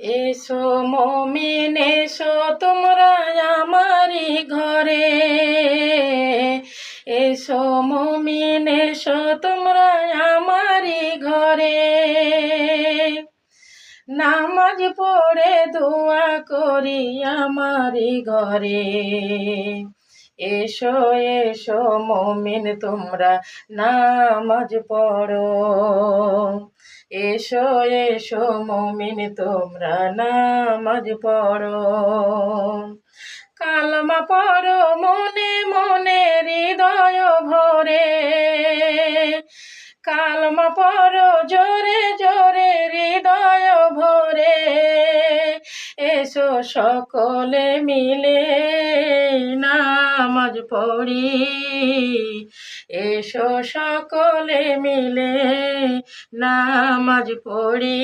এসো মমিন এসো তোমরা আমারি ঘরে, এসো মমিন এসো তোমরা আমারি ঘরে। নামাজ পড়ে দোয়া করি আমারি ঘরে। এসো এসো মমিন তোমরা নামাজ পড়ো, এসো এসো মমিন তোমরা নামাজ পড়ো। কালমা পড়ো মনে মনে হৃদয় ভরে, কালমা পড়ো জোরে জোরে হৃদয় ভরে। এসো সকলে মিলে নামাজ পড়ি, এসো সকলে মিলে নামাজ পড়ি।